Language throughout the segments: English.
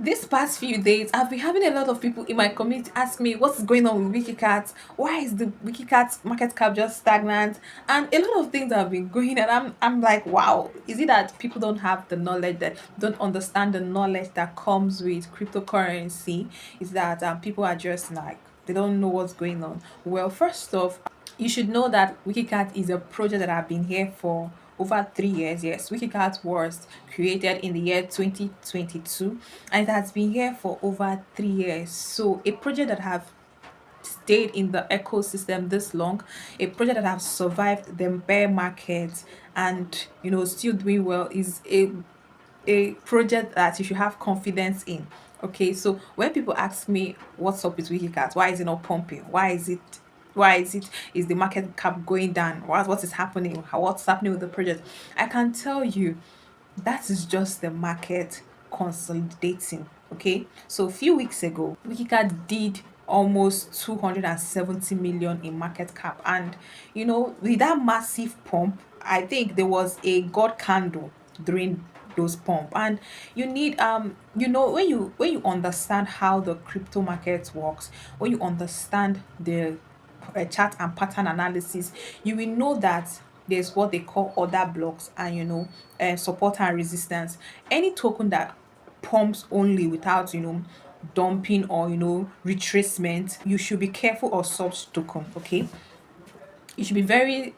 These past few days, I've been having a lot of people in my community ask me what's going on with Wikicat. Why is the Wikicat market cap just stagnant? And a lot of things have been going, and I'm like, wow, is it that people don't have the knowledge, that don't understand the knowledge that comes with cryptocurrency? Is that people are just like they don't know what's going on? Well, first off, you should know that Wikicat is a project that have been here for over 3 years. Yes, Wikicat was created in the year 2022 and it has been here for over 3 years. So a project that have stayed in the ecosystem this long, a project that have survived the bear market and still doing well is a project that you should have confidence in. Okay, so when people ask me what's up with Wikicat, why is it not pumping? Why is it is the market cap going down? What is happening? What's happening with the project? I can tell you that is just the market consolidating. Okay, so a few weeks ago, Wikicat did almost 270 million in market cap, and with that massive pump, I think there was a god candle during those pump. And you need when you understand how the crypto market works, when you understand the chart and pattern analysis, you will know that there's what they call order blocks and support and resistance. Any token that pumps only without dumping or retracement, you should be careful of such token. Okay, you should be very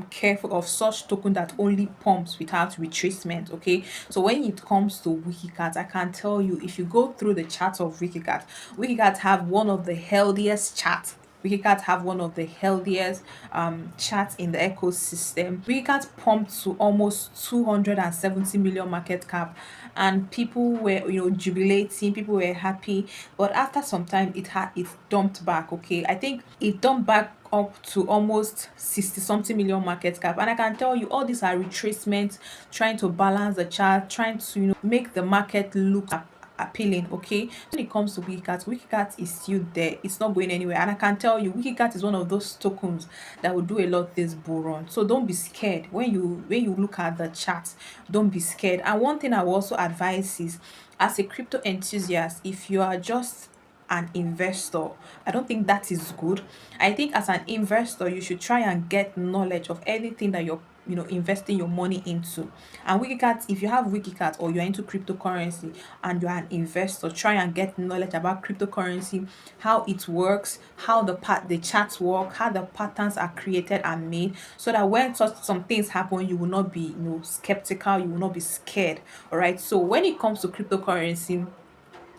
careful of such token that only pumps without retracement. Okay, so when it comes to Wikicat, I can tell you, if you go through the chart of Wikicat have one of the healthiest charts. Wikicat have one of the healthiest charts in the ecosystem. Wikicat pumped to almost 270 million market cap, and people were jubilating, people were happy. But after some time, it dumped back. Okay, I think it dumped back up to almost 60 something million market cap, and I can tell you all these are retracements, trying to balance the chart, trying to make the market look appealing. Okay, when it comes to Wikicat is still there, it's not going anywhere. And I can tell you, Wikicat is one of those tokens that will do a lot this bull run. So don't be scared when you look at the chart. Don't be scared. And one thing I will also advise is, as a crypto enthusiast, if you are just an investor, I don't think that is good. I think as an investor, you should try and get knowledge of anything that you're investing your money into. And Wikicat, if you have Wikicat or you're into cryptocurrency and you're an investor, try and get knowledge about cryptocurrency, how it works, how the charts work, how the patterns are created and made, so that when some things happen, you will not be skeptical, you will not be scared. All right, so when it comes to cryptocurrency,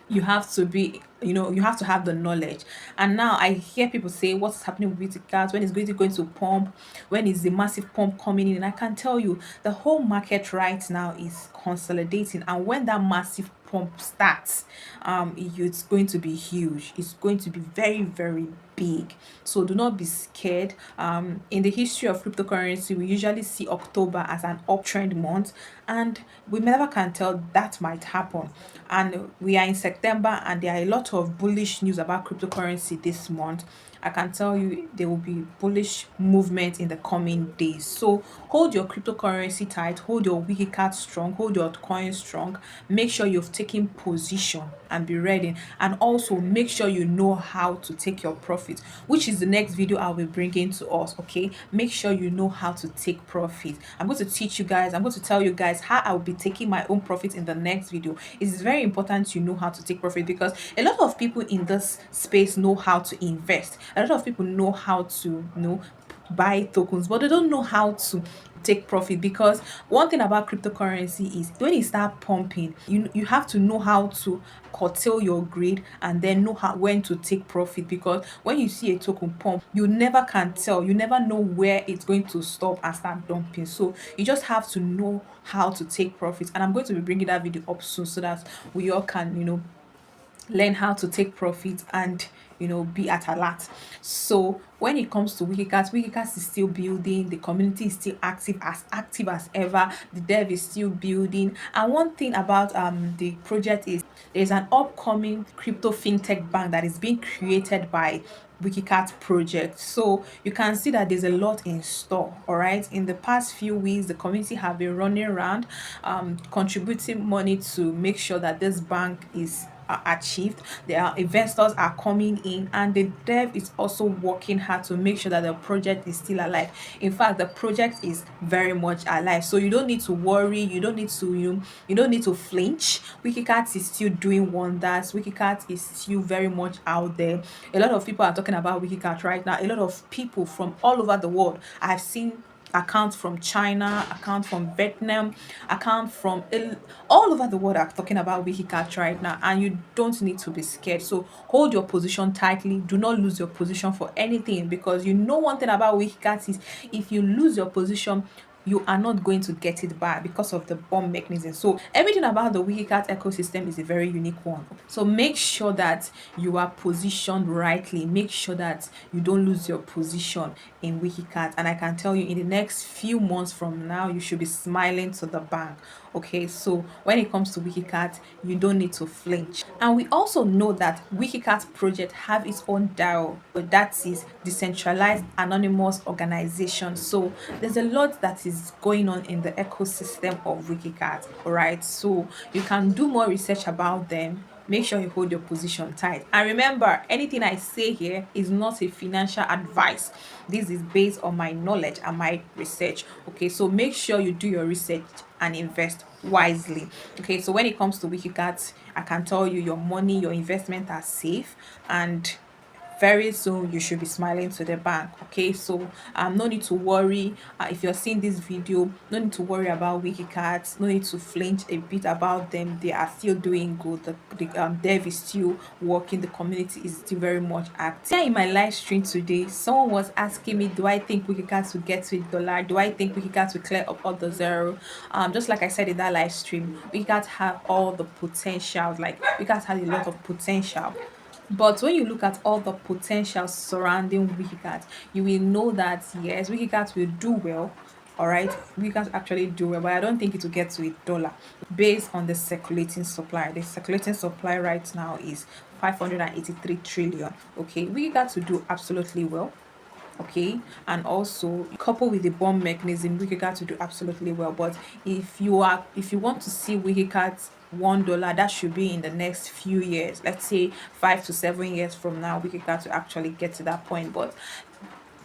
you have to be you have to have the knowledge. And now I hear people say, what's happening with beauty cards, when is going to pump, when is the massive pump coming in? And I can tell you, the whole market right now is consolidating, and when that massive pump starts, it's going to be huge, it's going to be very, very big. So do not be scared. In the history of cryptocurrency, we usually see October as an uptrend month, and we never can tell that might happen. And we are in September, and there are a lot of bullish news about cryptocurrency this month. I can tell you there will be bullish movement in the coming days. So hold your cryptocurrency tight, hold your Wikicat strong, hold your coin strong. Make sure you've taken position and be ready. And also make sure you know how to take your profit, which is the next video I'll be bringing to us. Okay, make sure you know how to take profit. I'm going to teach you guys, I'm going to tell you guys how I'll be taking my own profit in the next video. It's very important you know how to take profit, because a lot of people in this space know how to invest. A lot of people know how to buy tokens, but they don't know how to take profit. Because one thing about cryptocurrency is, when it start pumping, you have to know how to curtail your greed, and then know how when to take profit. Because when you see a token pump, you never can tell, you never know where it's going to stop and start dumping. So you just have to know how to take profit, and I'm going to be bringing that video up soon, so that we all can learn how to take profit and be at alert. So when it comes to Wikicat is still building, the community is still active as ever, the dev is still building. And one thing about the project is there's an upcoming crypto fintech bank that is being created by Wikicat project. So you can see that there's a lot in store. All right. In the past few weeks, the community have been running around, contributing money to make sure that this bank is achieved. Their investors are coming in, and the dev is also working hard to make sure that the project is still alive. In fact, the project is very much alive, so you don't need to worry, you don't need to you don't need to flinch. Wikicat is still doing wonders. Wikicat is still very much out there. A lot of people are talking about Wikicat right now. A lot of people from all over the world, I've seen accounts from China, account from Vietnam, account from all over the world are talking about Wikicat right now, and you don't need to be scared. So hold your position tightly. Do not lose your position for anything, because you know one thing about Wikicat is if you lose your position, you are not going to get it back because of the bomb mechanism. So everything about the Wikicat ecosystem is a very unique one. So make sure that you are positioned rightly. Make sure that you don't lose your position in Wikicat. And I can tell you, in the next few months from now, you should be smiling to the bank. Okay, so when it comes to Wikicat, you don't need to flinch. And we also know that Wikicat project have its own DAO, but that is decentralized anonymous organization. So there's a lot that is going on in the ecosystem of Wikicat. All right, so you can do more research about them. Make sure you hold your position tight. And remember, anything I say here is not a financial advice. This is based on my knowledge and my research. Okay, so make sure you do your research and invest wisely. Okay, so when it comes to Wikicat, I can tell you your money, your investment are safe, and very soon you should be smiling to the bank. Okay, so no need to worry. If you're seeing this video, no need to worry about Wikicat, no need to flinch a bit about them. They are still doing good. The dev is still working, the community is still very much active. Here in my live stream today, someone was asking me, do I think Wikicat will get to $1? Do I think Wikicat will clear up all the zero? Just like I said in that live stream, Wikicat have all the potential. Like Wikicat has a lot of potential, but when you look at all the potential surrounding Wikicat, you will know that yes, Wikicat will do well. All right, Wikicat actually do well, but I don't think it will get to $1 based on the circulating supply. The circulating supply right now is 583 trillion. Okay, Wikicat will do absolutely well. Okay, and also coupled with the bomb mechanism, Wikicat to do absolutely well. But if you want to see Wikicat $1, that should be in the next few years. Let's say 5 to 7 years from now, Wikicat to actually get to that point. But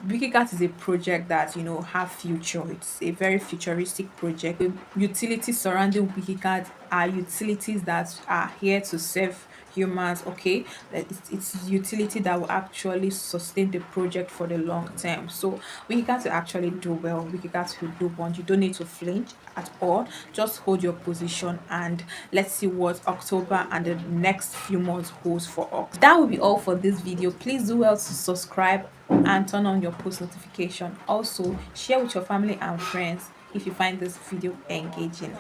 Wikicat is a project that have future. It's a very futuristic project. The utilities surrounding Wikicat are utilities that are here to serve humans. Okay, that it's utility that will actually sustain the project for the long term. So Wikicat to actually do well. Wikicat will do one. You don't need to flinch at all. Just hold your position, and let's see what October and the next few months holds for us. That will be all for this video. Please do well to subscribe and turn on your post notification. Also share with your family and friends if you find this video engaging.